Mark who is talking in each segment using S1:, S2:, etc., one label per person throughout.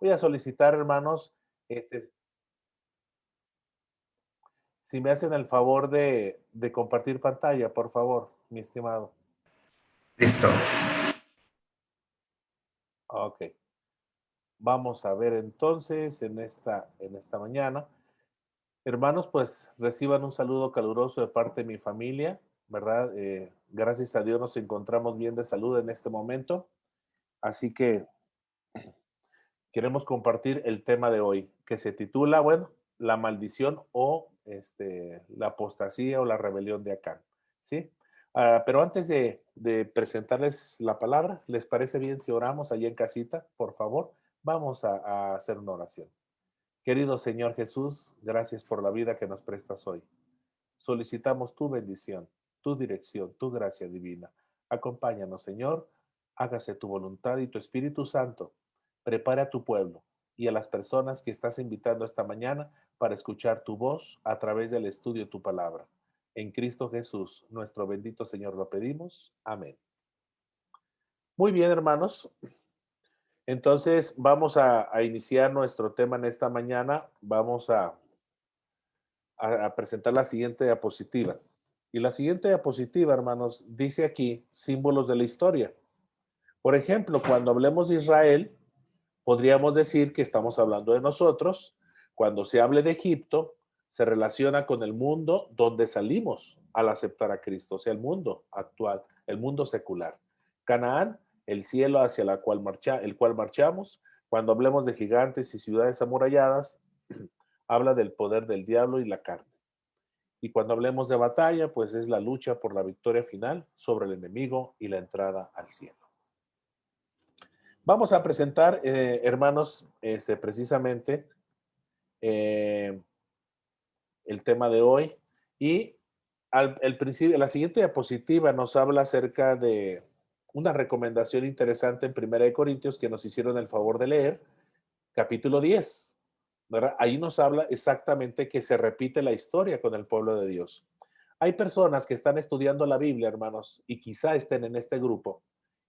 S1: Voy a solicitar, hermanos, este, si me hacen el favor de compartir pantalla, por favor, mi estimado.
S2: Listo.
S1: Ok. Vamos a ver entonces en esta mañana. Hermanos, pues reciban un saludo caluroso de parte de mi familia, ¿verdad? Gracias a Dios nos encontramos bien de salud en este momento. Así que queremos compartir el tema de hoy, que se titula, bueno, la maldición o la apostasía o la rebelión de Acán, ¿sí? Pero antes de presentarles la palabra, ¿les parece bien si oramos allá en casita? Por favor, vamos a hacer una oración. Querido Señor Jesús, gracias por la vida que nos prestas hoy. Solicitamos tu bendición, tu dirección, tu gracia divina. Acompáñanos, Señor, hágase tu voluntad y tu Espíritu Santo. Prepara a tu pueblo y a las personas que estás invitando esta mañana para escuchar tu voz a través del estudio de tu palabra. En Cristo Jesús, nuestro bendito Señor, lo pedimos. Amén. Muy bien, hermanos. Entonces, vamos a iniciar nuestro tema en esta mañana. Vamos a presentar la siguiente diapositiva. Y la siguiente diapositiva, hermanos, dice aquí símbolos de la historia. Por ejemplo, cuando hablemos de Israel, podríamos decir que estamos hablando de nosotros. Cuando se hable de Egipto, se relaciona con el mundo donde salimos al aceptar a Cristo, o sea, el mundo actual, el mundo secular. Canaán, el cielo hacia el cual marchamos. Cuando hablemos de gigantes y ciudades amuralladas, habla del poder del diablo y la carne. Y cuando hablemos de batalla, pues es la lucha por la victoria final sobre el enemigo y la entrada al cielo. Vamos a presentar, hermanos, precisamente eh, el tema de hoy. Y el principio, la siguiente diapositiva nos habla acerca de una recomendación interesante en Primera de Corintios que nos hicieron el favor de leer, capítulo 10, ¿verdad? Ahí nos habla exactamente que se repite la historia con el pueblo de Dios. Hay personas que están estudiando la Biblia, hermanos, y quizá estén en este grupo,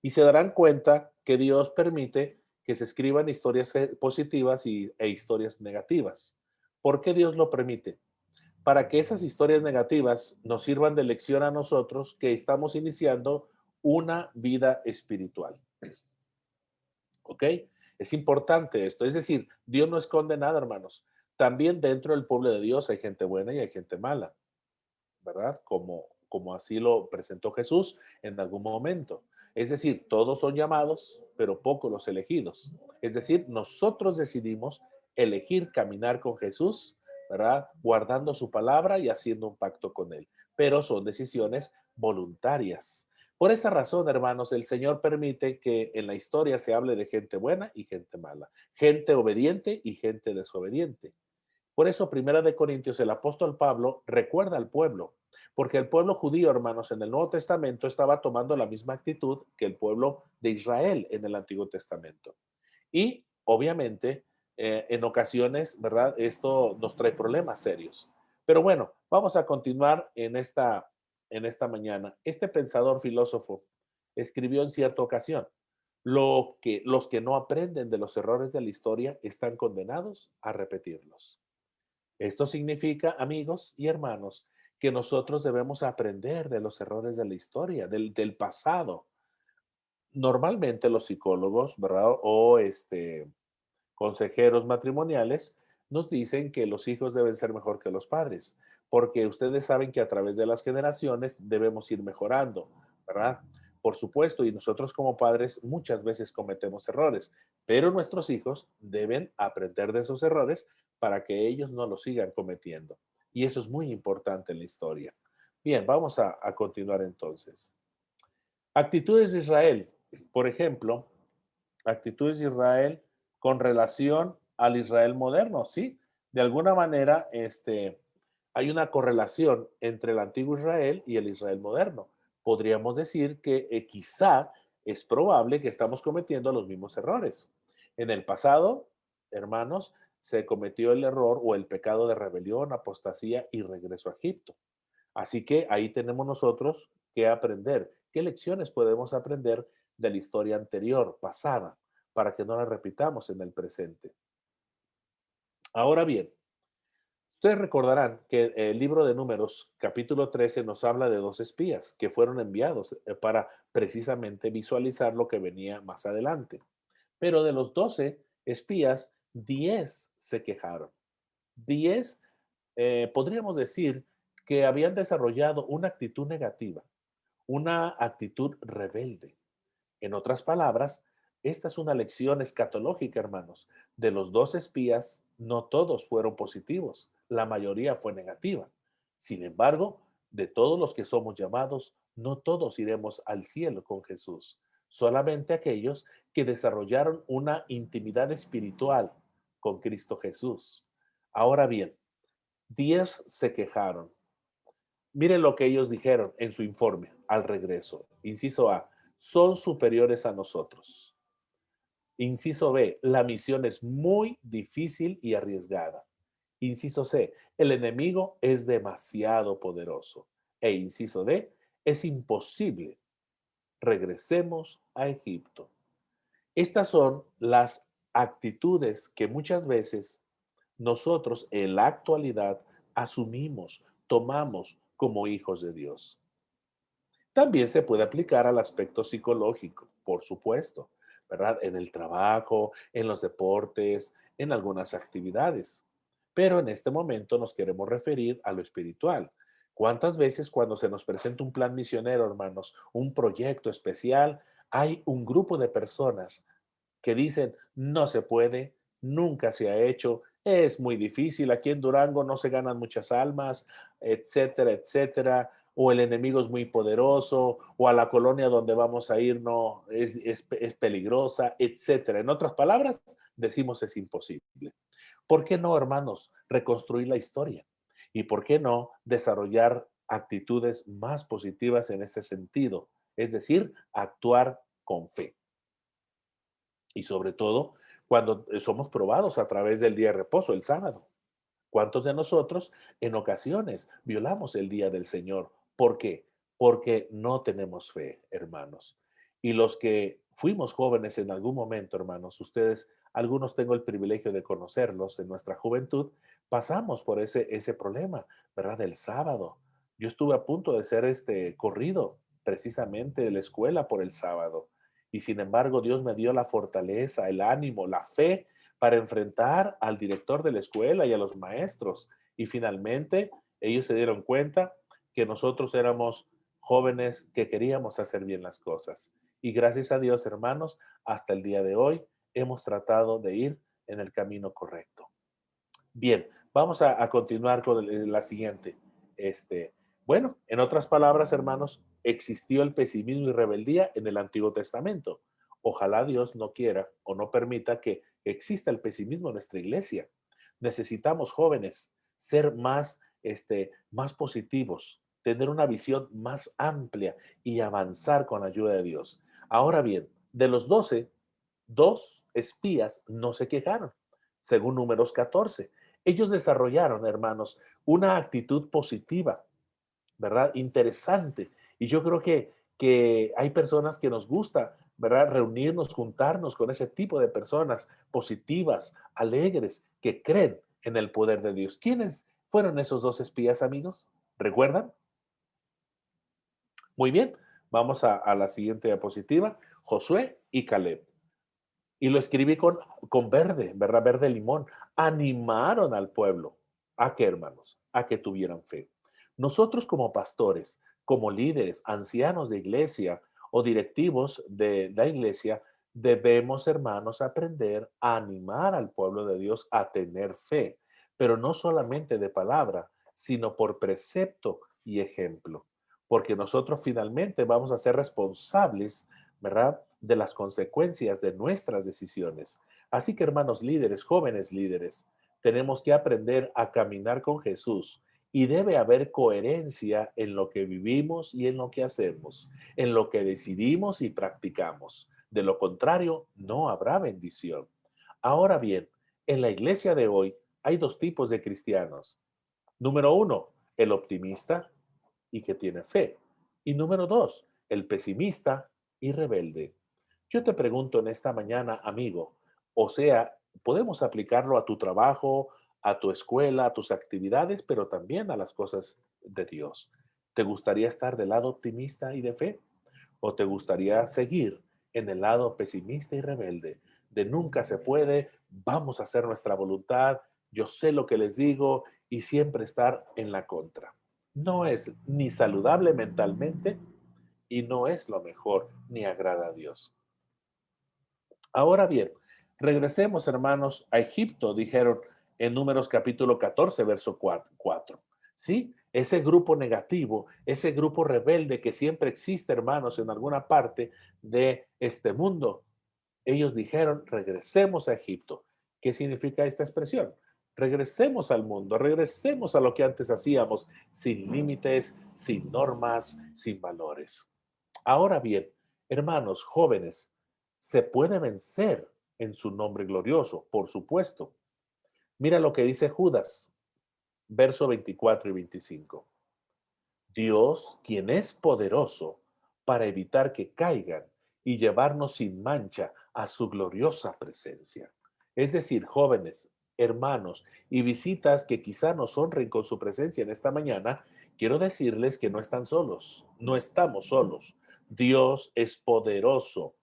S1: y se darán cuenta que Dios permite que se escriban historias positivas e historias negativas. ¿Por qué Dios lo permite? Para que esas historias negativas nos sirvan de lección a nosotros que estamos iniciando una vida espiritual. ¿Ok? Es importante esto. Es decir, Dios no esconde nada, hermanos. También dentro del pueblo de Dios hay gente buena y hay gente mala, ¿verdad? Como así lo presentó Jesús en algún momento. Es decir, todos son llamados, pero pocos los elegidos. Es decir, nosotros decidimos elegir caminar con Jesús, ¿verdad? Guardando su palabra y haciendo un pacto con Él. Pero son decisiones voluntarias. Por esa razón, hermanos, el Señor permite que en la historia se hable de gente buena y gente mala, gente obediente y gente desobediente. Por eso, Primera de Corintios, el apóstol Pablo recuerda al pueblo, porque el pueblo judío, hermanos, en el Nuevo Testamento estaba tomando la misma actitud que el pueblo de Israel en el Antiguo Testamento. Y, obviamente, en ocasiones, ¿verdad? Esto nos trae problemas serios. Pero bueno, vamos a continuar en esta mañana. Este pensador filósofo escribió en cierta ocasión, los que no aprenden de los errores de la historia están condenados a repetirlos. Esto significa, amigos y hermanos, que nosotros debemos aprender de los errores de la historia, del pasado. Normalmente los psicólogos, ¿verdad? O consejeros matrimoniales nos dicen que los hijos deben ser mejor que los padres, porque ustedes saben que a través de las generaciones debemos ir mejorando, ¿verdad? Por supuesto, y nosotros como padres muchas veces cometemos errores, pero nuestros hijos deben aprender de esos errores para que ellos no los sigan cometiendo. Y eso es muy importante en la historia. Bien, vamos a continuar entonces. Actitudes de Israel. Por ejemplo, actitudes de Israel con relación al Israel moderno, ¿sí? De alguna manera, hay una correlación entre el antiguo Israel y el Israel moderno. Podríamos decir que quizá es probable que estamos cometiendo los mismos errores. En el pasado, hermanos, se cometió el error o el pecado de rebelión, apostasía y regreso a Egipto. Así que ahí tenemos nosotros que aprender. ¿Qué lecciones podemos aprender de la historia anterior, pasada? para que no las repitamos en el presente. Ahora bien, ustedes recordarán que el libro de Números, capítulo 13, nos habla de dos espías que fueron enviados para precisamente visualizar lo que venía más adelante. Pero de los 12 espías, 10 se quejaron. 10, podríamos decir que habían desarrollado una actitud negativa, una actitud rebelde. En otras palabras, esta es una lección escatológica, hermanos. De los 12 espías, no todos fueron positivos, la mayoría fue negativa. Sin embargo, de todos los que somos llamados, no todos iremos al cielo con Jesús, solamente aquellos que desarrollaron una intimidad espiritual con Cristo Jesús. Ahora bien, 10 se quejaron. Miren lo que ellos dijeron en su informe al regreso. Inciso A, son superiores a nosotros. Inciso B, la misión es muy difícil y arriesgada. Inciso C, el enemigo es demasiado poderoso. E inciso D, es imposible. Regresemos a Egipto. Estas son las actitudes que muchas veces nosotros en la actualidad asumimos, tomamos como hijos de Dios. También se puede aplicar al aspecto psicológico, por supuesto, ¿verdad? En el trabajo, en los deportes, en algunas actividades. Pero en este momento nos queremos referir a lo espiritual. ¿Cuántas veces cuando se nos presenta un plan misionero, hermanos, un proyecto especial, hay un grupo de personas que dicen, no se puede, nunca se ha hecho, es muy difícil, aquí en Durango no se ganan muchas almas, etcétera, etcétera, o el enemigo es muy poderoso, o a la colonia donde vamos a ir no es peligrosa, etcétera? En otras palabras, decimos es imposible. ¿Por qué no, hermanos, reconstruir la historia? ¿Y por qué no desarrollar actitudes más positivas en ese sentido? Es decir, actuar con fe. Y sobre todo, cuando somos probados a través del día de reposo, el sábado. ¿Cuántos de nosotros en ocasiones violamos el día del Señor? ¿Por qué? Porque no tenemos fe, hermanos. Y los que fuimos jóvenes en algún momento, hermanos, ustedes, algunos tengo el privilegio de conocerlos en nuestra juventud, pasamos por ese problema, ¿verdad? Del sábado. Yo estuve a punto de ser corrido precisamente de la escuela por el sábado. Y sin embargo, Dios me dio la fortaleza, el ánimo, la fe para enfrentar al director de la escuela y a los maestros. Y finalmente ellos se dieron cuenta que nosotros éramos jóvenes que queríamos hacer bien las cosas. Y gracias a Dios, hermanos, hasta el día de hoy hemos tratado de ir en el camino correcto. Bien, vamos a continuar con la siguiente. Bueno, en otras palabras, hermanos, existió el pesimismo y rebeldía en el Antiguo Testamento. Ojalá Dios no quiera o no permita que exista el pesimismo en nuestra iglesia. Necesitamos, jóvenes, ser más positivos, tener una visión más amplia y avanzar con la ayuda de Dios. Ahora bien, de los 12, dos espías no se quejaron, según Números 14. Ellos desarrollaron, hermanos, una actitud positiva, ¿verdad? Interesante. Y yo creo que hay personas que nos gusta, ¿verdad? Reunirnos, juntarnos con ese tipo de personas positivas, alegres, que creen en el poder de Dios. ¿Quiénes fueron esos dos espías, amigos? ¿Recuerdan? Muy bien, vamos a la siguiente diapositiva. Josué y Caleb. Y lo escribí con verde, ¿verdad? Verde limón. Animaron al pueblo. ¿A qué, hermanos? A que tuvieran fe. Nosotros como pastores, como líderes, ancianos de iglesia o directivos de la iglesia, debemos, hermanos, aprender a animar al pueblo de Dios a tener fe, pero no solamente de palabra, sino por precepto y ejemplo, porque nosotros finalmente vamos a ser responsables, ¿verdad?, de las consecuencias de nuestras decisiones. Así que, hermanos líderes, jóvenes líderes, tenemos que aprender a caminar con Jesús y debe haber coherencia en lo que vivimos y en lo que hacemos, en lo que decidimos y practicamos. De lo contrario, no habrá bendición. Ahora bien, en la iglesia de hoy hay dos tipos de cristianos. Número uno, el optimista y que tiene fe. Y número dos, el pesimista y rebelde. Yo te pregunto en esta mañana, amigo, o sea, podemos aplicarlo a tu trabajo, a tu escuela, a tus actividades, pero también a las cosas de Dios. ¿Te gustaría estar del lado optimista y de fe? ¿O te gustaría seguir en el lado pesimista y rebelde de nunca se puede, vamos a hacer nuestra voluntad, yo sé lo que les digo y siempre estar en la contra? No es ni saludable mentalmente y no es lo mejor ni agrada a Dios. Ahora bien, regresemos, hermanos, a Egipto, dijeron en Números capítulo 14, verso 4. ¿Sí? Ese grupo negativo, ese grupo rebelde que siempre existe, hermanos, en alguna parte de este mundo, ellos dijeron, regresemos a Egipto. ¿Qué significa esta expresión? Regresemos al mundo, regresemos a lo que antes hacíamos, sin límites, sin normas, sin valores. Ahora bien, hermanos jóvenes, se puede vencer en su nombre glorioso, por supuesto. Mira lo que dice Judas, verso 24 y 25. Dios, quien es poderoso para evitar que caigan y llevarnos sin mancha a su gloriosa presencia. Es decir, jóvenes, hermanos y visitas que quizá nos honren con su presencia en esta mañana, quiero decirles que no están solos, no estamos solos. Dios es poderoso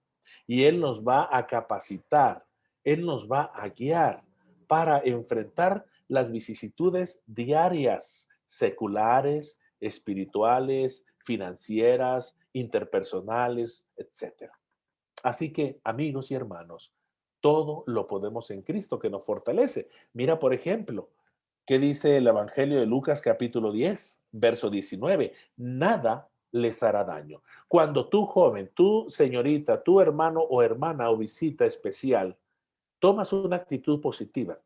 S1: y Él nos va a capacitar, Él nos va a guiar para enfrentar las vicisitudes diarias, seculares, espirituales, financieras, interpersonales, etcétera. Así que, amigos y hermanos, todo lo podemos en Cristo que nos fortalece. Mira, por ejemplo, ¿qué dice el Evangelio de Lucas capítulo 10, verso 19? Nada les hará daño. Cuando tú joven, tú señorita, tu hermano o hermana o visita especial, tomas una actitud positiva,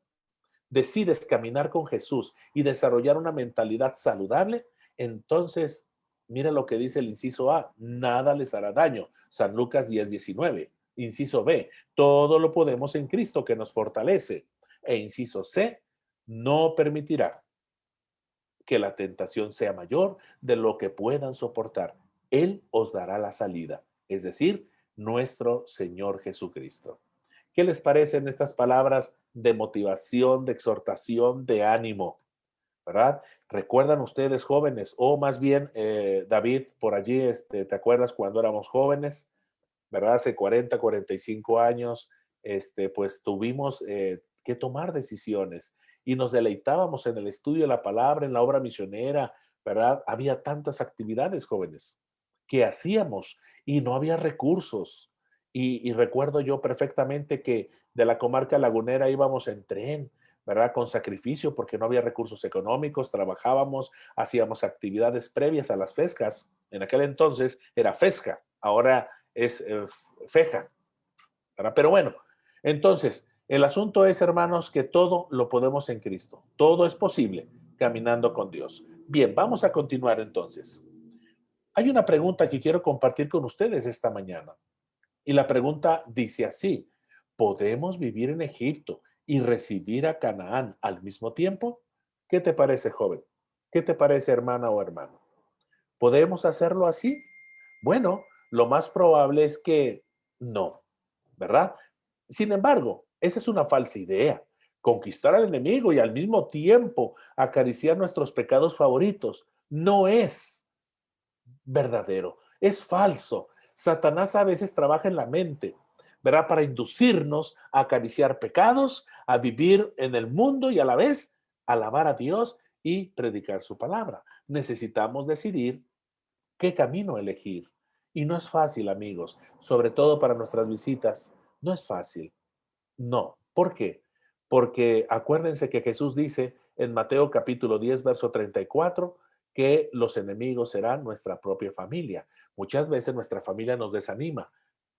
S1: decides caminar con Jesús y desarrollar una mentalidad saludable, entonces mira lo que dice el inciso A, nada les hará daño. San Lucas 10:19. Inciso B, todo lo podemos en Cristo que nos fortalece. E inciso C, no permitirá que la tentación sea mayor de lo que puedan soportar. Él os dará la salida, es decir, nuestro Señor Jesucristo. ¿Qué les parecen estas palabras de motivación, de exhortación, de ánimo? ¿Verdad? ¿Recuerdan ustedes jóvenes? O más bien, David, por allí, ¿te acuerdas cuando éramos jóvenes? ¿Verdad? Hace 40, 45 años, pues tuvimos que tomar decisiones y nos deleitábamos en el estudio de la palabra, en la obra misionera, ¿verdad? Había tantas actividades jóvenes que hacíamos y no había recursos. Y recuerdo yo perfectamente que de la comarca lagunera íbamos en tren, ¿verdad? Con sacrificio porque no había recursos económicos, trabajábamos, hacíamos actividades previas a las fescas. En aquel entonces era fesca, ahora es feja, ¿verdad? Pero bueno, entonces, el asunto es, hermanos, que todo lo podemos en Cristo. Todo es posible caminando con Dios. Bien, vamos a continuar entonces. Hay una pregunta que quiero compartir con ustedes esta mañana. Y la pregunta dice así, ¿podemos vivir en Egipto y recibir a Canaán al mismo tiempo? ¿Qué te parece, joven? ¿Qué te parece, hermana o hermano? ¿Podemos hacerlo así? Bueno, lo más probable es que no, ¿verdad? Sin embargo, esa es una falsa idea. Conquistar al enemigo y al mismo tiempo acariciar nuestros pecados favoritos no es verdadero, es falso. Satanás a veces trabaja en la mente, ¿verdad? Para inducirnos a acariciar pecados, a vivir en el mundo y a la vez alabar a Dios y predicar su palabra. Necesitamos decidir qué camino elegir. Y no es fácil, amigos, sobre todo para nuestras visitas. No es fácil. No. ¿Por qué? Porque acuérdense que Jesús dice en Mateo capítulo 10, verso 34, que los enemigos serán nuestra propia familia. Muchas veces nuestra familia nos desanima.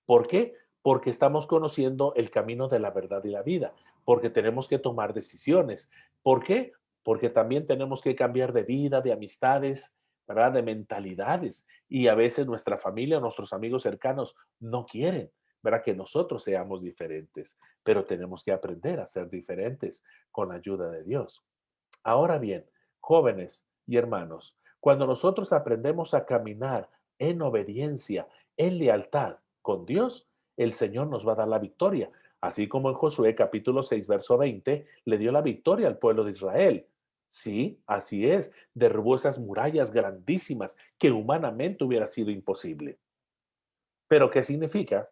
S1: ¿Por qué? Porque estamos conociendo el camino de la verdad y la vida, porque tenemos que tomar decisiones. ¿Por qué? Porque también tenemos que cambiar de vida, de amistades, ¿verdad? De mentalidades. Y a veces nuestra familia, nuestros amigos cercanos no quieren, ¿verdad? Que nosotros seamos diferentes, pero tenemos que aprender a ser diferentes con ayuda de Dios. Ahora bien, jóvenes y hermanos, cuando nosotros aprendemos a caminar en obediencia, en lealtad con Dios, el Señor nos va a dar la victoria. Así como en Josué capítulo 6, verso 20, le dio la victoria al pueblo de Israel. Sí, así es, derrubó esas murallas grandísimas que humanamente hubiera sido imposible. Pero ¿qué significa?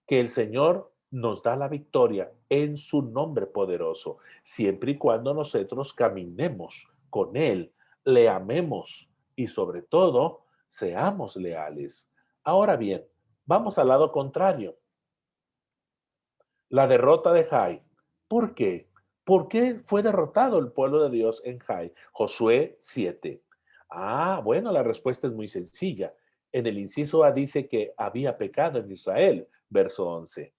S1: Que el Señor nos da la victoria en su nombre poderoso, siempre y cuando nosotros caminemos con Él, le amemos y sobre todo seamos leales. Ahora bien, vamos al lado contrario, la derrota de Jai. ¿Por qué? ¿Por qué fue derrotado el pueblo de Dios en Jai? Josué 7. Bueno, la respuesta es muy sencilla. En el inciso A dice que había pecado en Israel, verso 11.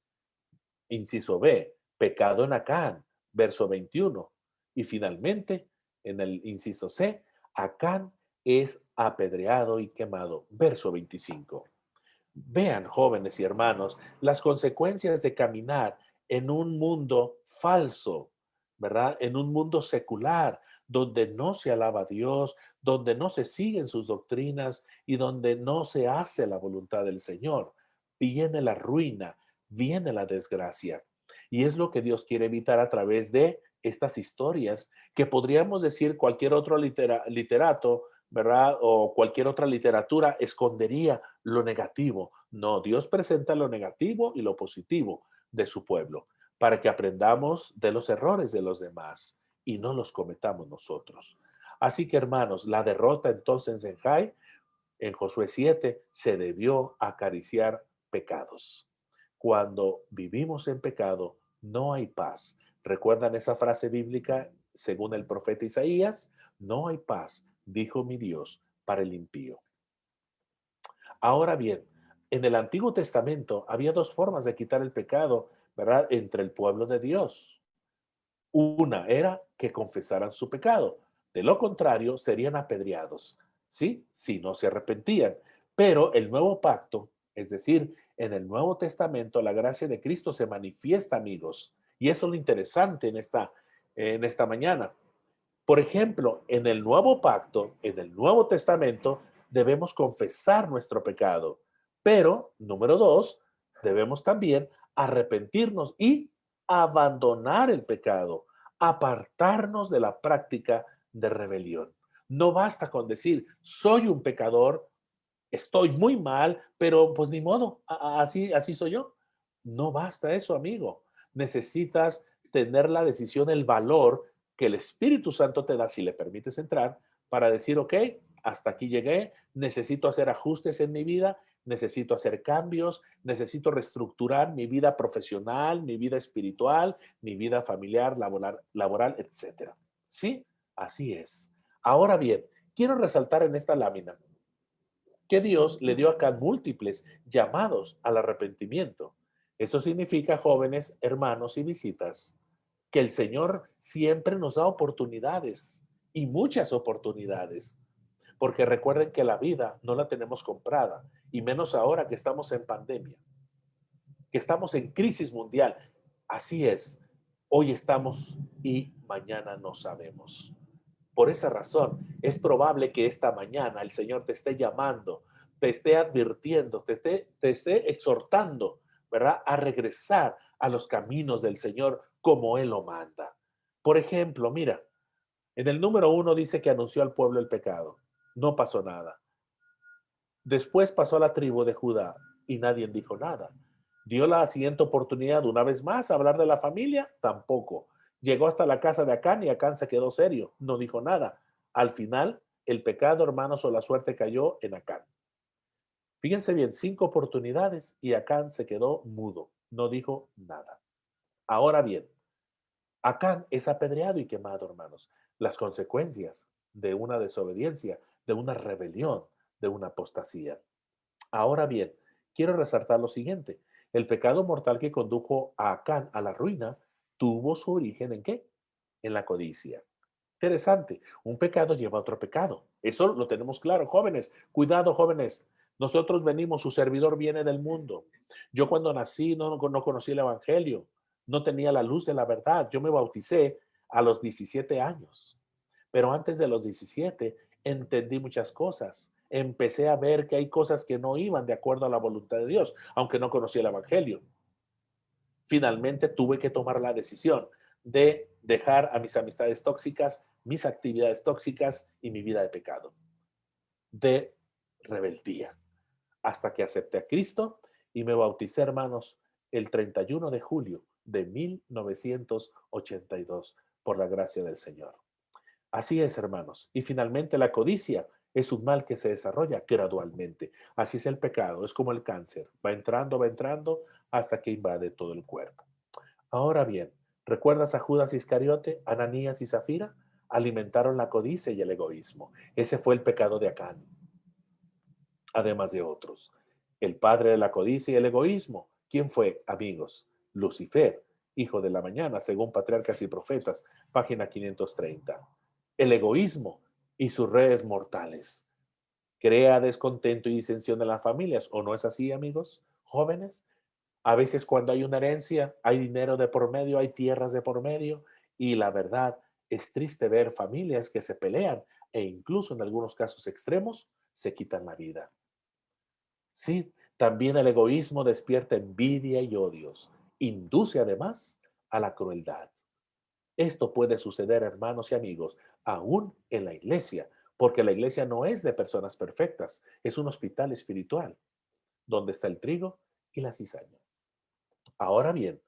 S1: Inciso B, pecado en Acán, verso 21. Y finalmente, en el inciso C, Acán es apedreado y quemado, verso 25. Vean, jóvenes y hermanos, las consecuencias de caminar en un mundo falso, ¿verdad? En un mundo secular, donde no se alaba a Dios, donde no se siguen sus doctrinas y donde no se hace la voluntad del Señor. Viene la ruina, viene la desgracia. Y es lo que Dios quiere evitar a través de estas historias, que podríamos decir cualquier otro literato, ¿verdad? O cualquier otra literatura escondería lo negativo. No, Dios presenta lo negativo y lo positivo de su pueblo para que aprendamos de los errores de los demás y no los cometamos nosotros. Así que hermanos, la derrota entonces en Jai, en Josué 7, se debió acariciar pecados. Cuando vivimos en pecado, no hay paz. ¿Recuerdan esa frase bíblica según el profeta Isaías? No hay paz, dijo mi Dios, para el impío. Ahora bien, en el Antiguo Testamento había dos formas de quitar el pecado, ¿verdad? Entre el pueblo de Dios. Una era que confesaran su pecado. De lo contrario, serían apedreados, ¿sí? Si no se arrepentían. Pero el nuevo pacto, es decir, en el Nuevo Testamento, la gracia de Cristo se manifiesta, amigos. Y eso es lo interesante en esta mañana. Por ejemplo, en el nuevo pacto, en el Nuevo Testamento, debemos confesar nuestro pecado. Pero, número dos, debemos también arrepentirnos y abandonar el pecado, apartarnos de la práctica de rebelión. No basta con decir, soy un pecador, estoy muy mal, pero pues ni modo, así soy yo. No basta eso, amigo. Necesitas tener la decisión, el valor que el Espíritu Santo te da si le permites entrar para decir, ok, hasta aquí llegué, necesito hacer ajustes en mi vida, necesito hacer cambios, necesito reestructurar mi vida profesional, mi vida espiritual, mi vida familiar, laboral, etcétera. Sí, así es. Ahora bien, quiero resaltar en esta lámina que Dios le dio acá múltiples llamados al arrepentimiento. Eso significa, jóvenes, hermanos y visitas, que el Señor siempre nos da oportunidades y muchas oportunidades, porque recuerden que la vida no la tenemos comprada, y menos ahora que estamos en pandemia, que estamos en crisis mundial. Así es, hoy estamos y mañana no sabemos. Por esa razón, es probable que esta mañana el Señor te esté llamando, te esté advirtiendo, te esté exhortando, ¿verdad? A regresar a los caminos del Señor como Él lo manda. Por ejemplo, mira, en el número 1 dice que anunció al pueblo el pecado. No pasó nada. Después pasó a la tribu de Judá y nadie dijo nada. Dio la siguiente oportunidad una vez más a hablar de la familia, tampoco. Llegó hasta la casa de Acán y Acán se quedó serio, no dijo nada. Al final, el pecado, hermanos, o la suerte cayó en Acán. Fíjense bien, 5 oportunidades y Acán se quedó mudo, no dijo nada. Ahora bien, Acán es apedreado y quemado, hermanos. Las consecuencias de una desobediencia, de una rebelión, de una apostasía. Ahora bien, quiero resaltar lo siguiente. El pecado mortal que condujo a Acán a la ruina tuvo su origen ¿en qué? En la codicia. Interesante. Un pecado lleva a otro pecado. Eso lo tenemos claro, jóvenes. Cuidado, jóvenes. Nosotros venimos, su servidor viene del mundo. Yo cuando nací no conocí el Evangelio, no tenía la luz de la verdad. Yo me bauticé a los 17 años. Pero antes de los 17 entendí muchas cosas. empecé a ver que hay cosas que no iban de acuerdo a la voluntad de Dios, aunque no conocía el Evangelio. Finalmente tuve que tomar la decisión de dejar a mis amistades tóxicas, mis actividades tóxicas y mi vida de pecado, de rebeldía, hasta que acepté a Cristo y me bauticé, hermanos, el 31 de julio de 1982, por la gracia del Señor. Así es, hermanos. Y finalmente la codicia es un mal que se desarrolla gradualmente. Así es el pecado, es como el cáncer. Va entrando hasta que invade todo el cuerpo. Ahora bien, ¿recuerdas a Judas Iscariote, Ananías y Zafira? Alimentaron la codicia y el egoísmo. Ese fue el pecado de Acán, además de otros. El padre de la codicia y el egoísmo. ¿Quién fue, amigos? Lucifer, hijo de la mañana, según Patriarcas y Profetas, página 530. El egoísmo y sus redes mortales. Crea descontento y disensión en las familias, ¿o no es así, amigos? Jóvenes, a veces cuando hay una herencia, hay dinero de por medio, hay tierras de por medio, y la verdad es triste ver familias que se pelean e incluso en algunos casos extremos se quitan la vida. Sí, también el egoísmo despierta envidia y odios, induce además a la crueldad. Esto puede suceder, hermanos y amigos, aún en la iglesia, porque la iglesia no es de personas perfectas, es un hospital espiritual, donde está el trigo y la cizaña. Ahora bien,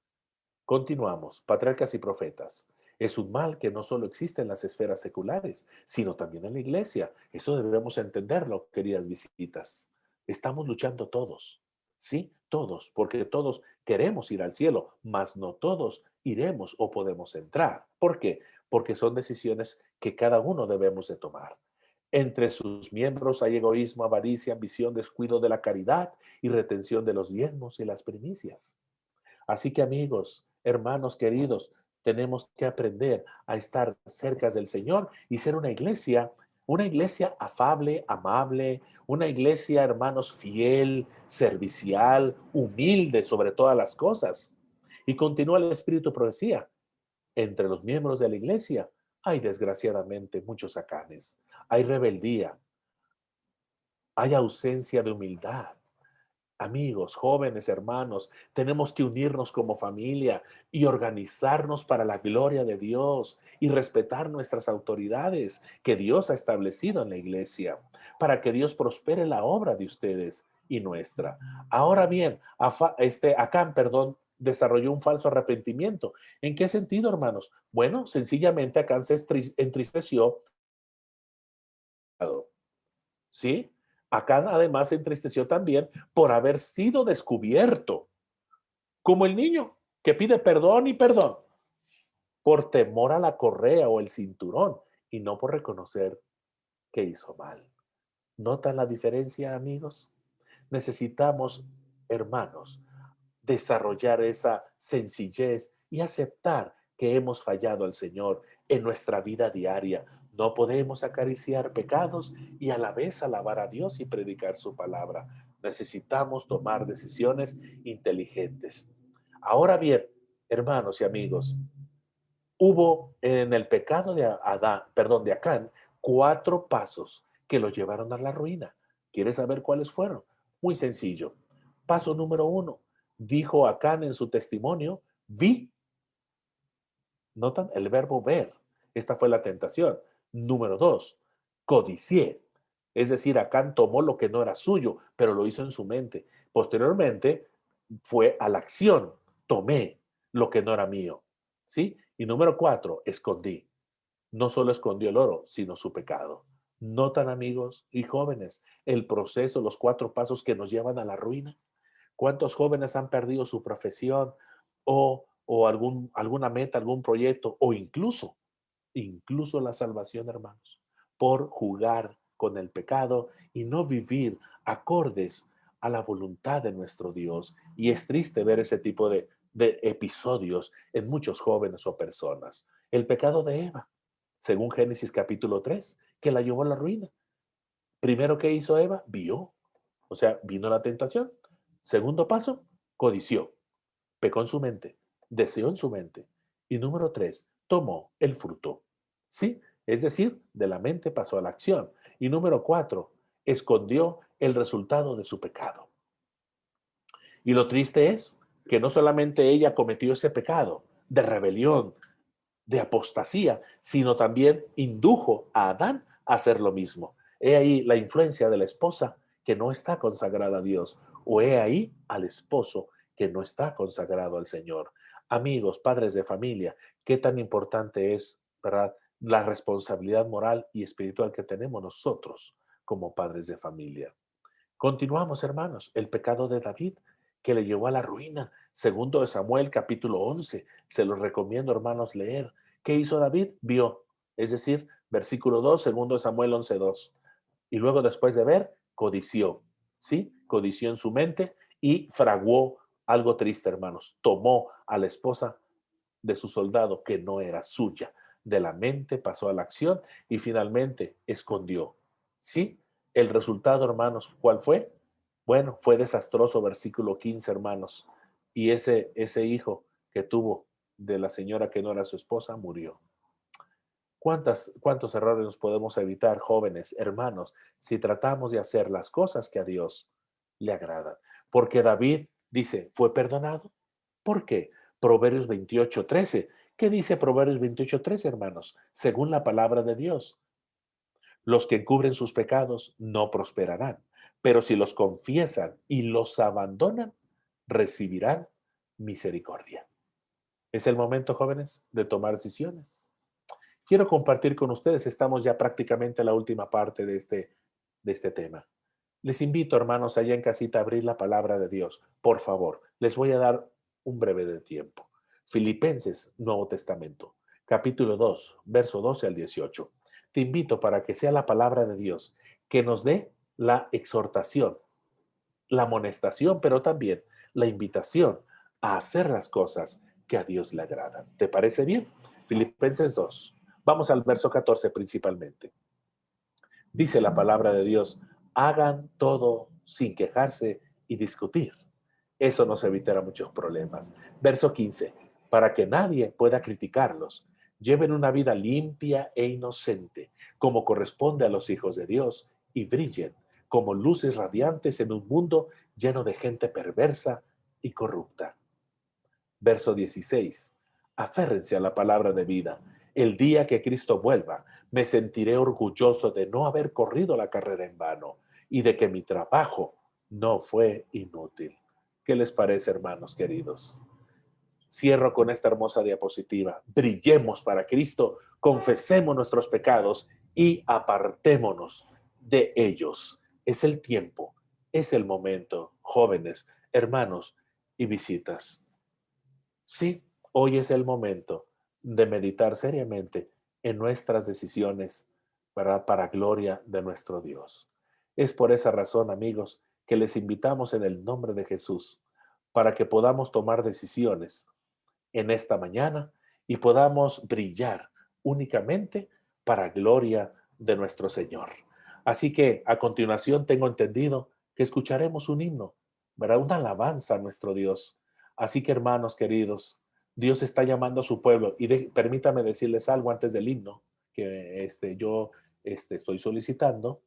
S1: continuamos, patriarcas y profetas. Es un mal que no solo existe en las esferas seculares, sino también en la iglesia. Eso debemos entenderlo, queridas visitas. Estamos luchando todos, ¿sí? Todos, porque todos queremos ir al cielo, mas no todos iremos o podemos entrar. ¿Por qué? Porque son decisiones que cada uno debemos de tomar. Entre sus miembros hay egoísmo, avaricia, ambición, descuido de la caridad y retención de los diezmos y las primicias. Así que amigos, hermanos queridos, tenemos que aprender a estar cerca del Señor y ser una iglesia afable, amable, una iglesia, hermanos, fiel, servicial, humilde sobre todas las cosas. Y continúa el Espíritu Profecía. Entre los miembros de la iglesia hay desgraciadamente muchos acanes, hay rebeldía, hay ausencia de humildad. Amigos, jóvenes, hermanos, tenemos que unirnos como familia y organizarnos para la gloria de Dios y respetar nuestras autoridades que Dios ha establecido en la iglesia, para que Dios prospere la obra de ustedes y nuestra. Ahora bien, Acán, perdón, desarrolló un falso arrepentimiento. ¿En qué sentido, hermanos? Bueno, sencillamente Acán se entristeció, ¿sí? Acán además se entristeció también por haber sido descubierto, como el niño que pide perdón y perdón, por temor a la correa o el cinturón y no por reconocer que hizo mal. ¿Notan la diferencia, amigos? Necesitamos, hermanos, desarrollar esa sencillez y aceptar que hemos fallado al Señor en nuestra vida diaria. No podemos acariciar pecados y a la vez alabar a Dios y predicar su palabra. Necesitamos tomar decisiones inteligentes. Ahora bien, hermanos y amigos, hubo en el pecado de Adán, perdón, de Acán, 4 pasos que lo llevaron a la ruina. ¿Quieres saber cuáles fueron? Muy sencillo. Paso número 1. Dijo Acán en su testimonio, vi. ¿Notan? El verbo ver. Esta fue la tentación. Número 2. Codicié. Es decir, Acán tomó lo que no era suyo, pero lo hizo en su mente. Posteriormente fue a la acción. Tomé lo que no era mío. ¿Sí? Y número 4, escondí. No solo escondió el oro, sino su pecado. ¿Notan, amigos y jóvenes, el proceso, los 4 pasos que nos llevan a la ruina? ¿Cuántos jóvenes han perdido su profesión o alguna meta, algún proyecto o incluso la salvación, hermanos, por jugar con el pecado y no vivir acordes a la voluntad de nuestro Dios? Y es triste ver ese tipo de episodios en muchos jóvenes o personas. El pecado de Eva, según Génesis capítulo 3, que la llevó a la ruina. Primero que hizo Eva, vio, o sea, vino la tentación. Segundo paso, codició, pecó en su mente, deseó en su mente. Y número 3, tomó el fruto. ¿Sí? Es decir, de la mente pasó a la acción. Y número 4, escondió el resultado de su pecado. Y lo triste es que no solamente ella cometió ese pecado de rebelión, de apostasía, sino también indujo a Adán a hacer lo mismo. He ahí la influencia de la esposa que no está consagrada a Dios, o he ahí al esposo que no está consagrado al Señor. Amigos, padres de familia, qué tan importante es, ¿verdad?, la responsabilidad moral y espiritual que tenemos nosotros como padres de familia. Continuamos, hermanos, el pecado de David que le llevó a la ruina. Segundo de Samuel, capítulo 11. Se los recomiendo, hermanos, leer. ¿Qué hizo David? Vio. Es decir, versículo 2, segundo de Samuel 11:2. Y luego, después de ver, codició. ¿Sí? Codició en su mente y fraguó algo triste, hermanos. Tomó a la esposa de su soldado que no era suya. De la mente pasó a la acción y finalmente escondió. ¿Sí? El resultado, hermanos, ¿cuál fue? Bueno, fue desastroso, versículo 15, hermanos. Y ese hijo que tuvo de la señora que no era su esposa murió. ¿Cuántos errores nos podemos evitar, jóvenes, hermanos, si tratamos de hacer las cosas que a Dios le agradan? Porque David dice, ¿fue perdonado? ¿Por qué? Proverbios 28:13. ¿Qué dice Proverbios 28:13, hermanos? Según la palabra de Dios, los que encubren sus pecados no prosperarán, pero si los confiesan y los abandonan, recibirán misericordia. Es el momento, jóvenes, de tomar decisiones. Quiero compartir con ustedes, estamos ya prácticamente en la última parte de este tema. Les invito, hermanos, allá en casita a abrir la palabra de Dios. Por favor, les voy a dar un breve de tiempo. Filipenses, Nuevo Testamento, capítulo 2, verso 12 al 18. Te invito para que sea la palabra de Dios que nos dé la exhortación, la amonestación, pero también la invitación a hacer las cosas que a Dios le agradan. ¿Te parece bien? Filipenses 2. Vamos al verso 14 principalmente. Dice la palabra de Dios, hagan todo sin quejarse y discutir. Eso nos evitará muchos problemas. Verso 15, para que nadie pueda criticarlos. Lleven una vida limpia e inocente, como corresponde a los hijos de Dios, y brillen como luces radiantes en un mundo lleno de gente perversa y corrupta. Verso 16. Aférrense a la palabra de vida. El día que Cristo vuelva, me sentiré orgulloso de no haber corrido la carrera en vano y de que mi trabajo no fue inútil. ¿Qué les parece, hermanos queridos? Cierro con esta hermosa diapositiva. Brillemos para Cristo, confesemos nuestros pecados y apartémonos de ellos. Es el tiempo, es el momento, jóvenes, hermanos y visitas. Sí, hoy es el momento de meditar seriamente en nuestras decisiones, ¿verdad? Para gloria de nuestro Dios. Es por esa razón, amigos, que les invitamos en el nombre de Jesús para que podamos tomar decisiones en esta mañana y podamos brillar únicamente para gloria de nuestro Señor. Así que a continuación tengo entendido que escucharemos un himno, ¿verdad? Una alabanza a nuestro Dios. Así que, hermanos queridos, Dios está llamando a su pueblo y permítame decirles algo antes del himno que yo estoy solicitando.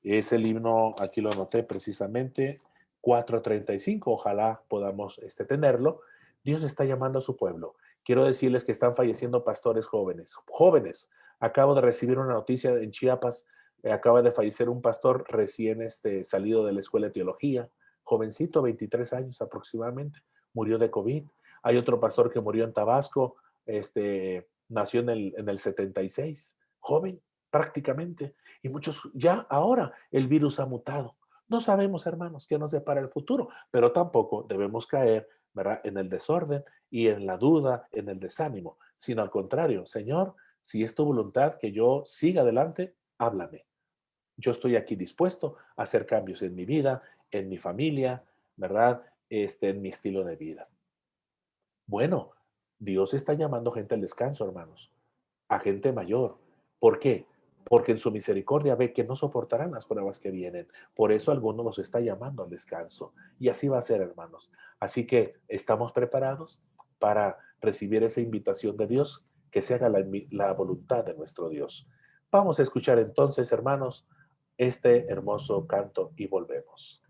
S1: Es el himno, aquí lo anoté precisamente, 435. Ojalá podamos tenerlo. Dios está llamando a su pueblo. Quiero decirles que están falleciendo pastores jóvenes. Jóvenes, acabo de recibir una noticia en Chiapas. Acaba de fallecer un pastor recién salido de la escuela de teología. Jovencito, 23 años aproximadamente. Murió de COVID. Hay otro pastor que murió en Tabasco. Nació en el 76. Joven, prácticamente. Y muchos, ya ahora el virus ha mutado. No sabemos, hermanos, qué nos depara el futuro, pero tampoco debemos caer, ¿verdad?, en el desorden y en la duda, en el desánimo, sino al contrario, Señor, si es tu voluntad que yo siga adelante, háblame. Yo estoy aquí dispuesto a hacer cambios en mi vida, en mi familia, ¿verdad? En mi estilo de vida. Bueno, Dios está llamando gente al descanso, hermanos, a gente mayor. ¿Por qué? Porque en su misericordia ve que no soportarán las pruebas que vienen. Por eso algunos los está llamando al descanso. Y así va a ser, hermanos. Así que estamos preparados para recibir esa invitación de Dios, que se haga la voluntad de nuestro Dios. Vamos a escuchar entonces, hermanos, este hermoso canto y volvemos.